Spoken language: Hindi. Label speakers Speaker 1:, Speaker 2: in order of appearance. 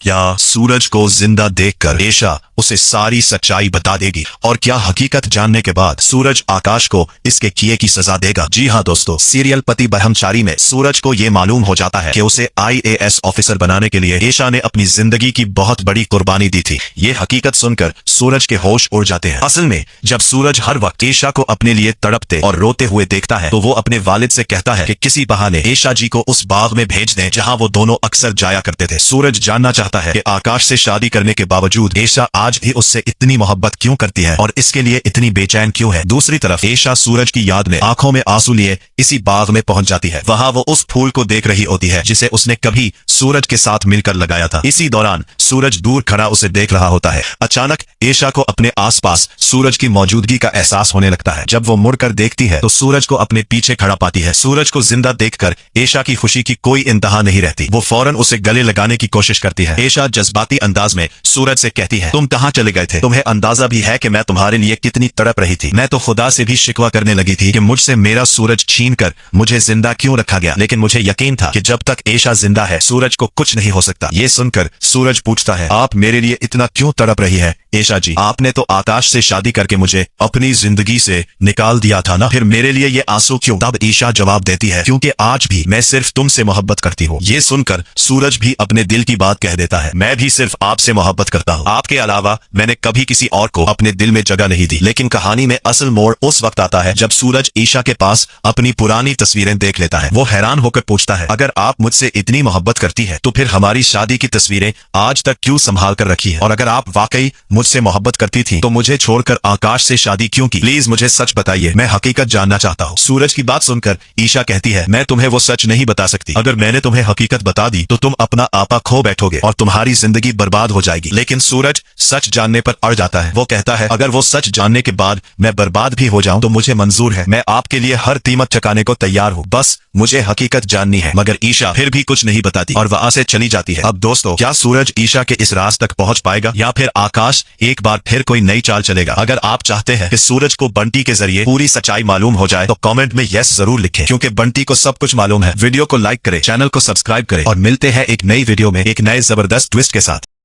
Speaker 1: या सूरज को जिंदा देखकर ईशा उसे सारी सच्चाई बता देगी? और क्या हकीकत जानने के बाद सूरज आकाश को इसके किए की सजा देगा? जी हाँ दोस्तों, सीरियल पति ब्रह्मचारी में सूरज को ये मालूम हो जाता है कि उसे IAS ऑफिसर बनाने के लिए ईशा ने अपनी जिंदगी की बहुत बड़ी कुर्बानी दी थी। ये हकीकत सुनकर सूरज के होश उड़ जाते हैं। असल में जब सूरज हर वक्त ईशा को अपने लिए तड़पते और रोते हुए देखता है तो वो अपने वालिद से कहता है कि किसी बहाने ईशा जी को उस बाग में भेज दें जहां वो दोनों अक्सर जाया करते थे। सूरज जानना चाहता है कि आकाश से शादी करने के बावजूद ईशा आज भी उससे इतनी मोहब्बत क्यों करती है और इसके लिए इतनी बेचैन क्यों है। दूसरी तरफ ईशा सूरज की याद में आंखों में आंसू लिए इसी बाग में पहुंच जाती है। वहां वो उस फूल को देख रही होती है जिसे उसने कभी सूरज के साथ मिलकर लगाया था। इसी दौरान सूरज दूर खड़ा उसे देख रहा होता है। अचानक ईशा को अपने आसपास सूरज की मौजूदगी का एहसास होने लगता है। जब वो मुड़कर देखती है तो सूरज को अपने पीछे खड़ा पाती है। सूरज को जिंदा देखकर ईशा की खुशी की कोई इंतहा नहीं रहती। वो फौरन उसे गले लगाने की कोशिश करती है। ईशा जज्बाती अंदाज में सूरज से कहती है, तुम कहाँ चले गए थे? तुम्हें अंदाजा भी है कि मैं तुम्हारे लिए कितनी तड़प रही थी? मैं तो खुदा से भी शिकवा करने लगी थी कि मुझसे मेरा सूरज छीन कर मुझे जिंदा क्यों रखा गया, लेकिन मुझे यकीन था कि जब तक ईशा जिंदा है सूरज को कुछ नहीं हो सकता। ये सुनकर सूरज पूछता है, आप मेरे लिए इतना क्यों तड़प रही है? ईशा जी, आपने तो आकाश से शादी करके मुझे अपनी जिंदगी से निकाल दिया था ना, फिर मेरे लिए ये आंसू क्यों? तब ईशा जवाब देती है, क्योंकि आज भी मैं सिर्फ तुमसे मोहब्बत करती हूँ। ये सुनकर सूरज भी अपने दिल की बात कह देता है, मैं भी सिर्फ आपसे मोहब्बत करता हूँ। आपके अलावा मैंने कभी किसी और को अपने दिल में जगह नहीं दी। लेकिन कहानी में असल मोड़ उस वक्त आता है जब सूरज ईशा के पास अपनी पुरानी तस्वीरें देख लेता है। वो हैरान होकर पूछता है, अगर आप मुझसे इतनी मोहब्बत करती है तो फिर हमारी शादी की तस्वीरें आज तक क्यों संभाल कर रखी है? और अगर आप वाकई मुझसे मोहब्बत करती थी तो मुझे छोड़कर आकाश से शादी क्यों की? प्लीज मुझे सच बताइए, मैं हकीकत जानना चाहता हूँ। सूरज की बात सुनकर ईशा कहती है, मैं तुम्हें वो सच नहीं बता सकती। अगर मैंने तुम्हें हकीकत बता दी तो तुम अपना आपा खो बैठोगे और तुम्हारी जिंदगी बर्बाद हो जाएगी। लेकिन सूरज सच जानने पर अड़ जाता है। वो कहता है, अगर वो सच जानने के बाद मैं बर्बाद भी हो जाऊं तो मुझे मंजूर है। मैं आपके लिए हर कीमत चुकाने को तैयार हूँ, बस मुझे हकीकत जाननी है। मगर ईशा फिर भी कुछ नहीं बताती और वहां से चली जाती है। अब दोस्तों, क्या सूरज ईशा के इस राज तक पहुंच पाएगा या फिर आकाश एक बार फिर कोई नई चाल चलेगा? अगर आप चाहते हैं कि सूरज को बंटी के जरिए पूरी सच्चाई मालूम हो जाए तो कमेंट में यस जरूर लिखें, क्योंकि बंटी को सब कुछ मालूम है। वीडियो को लाइक करें, चैनल को सब्सक्राइब करें और मिलते हैं एक नई वीडियो में एक नए जबरदस्त ट्विस्ट के साथ।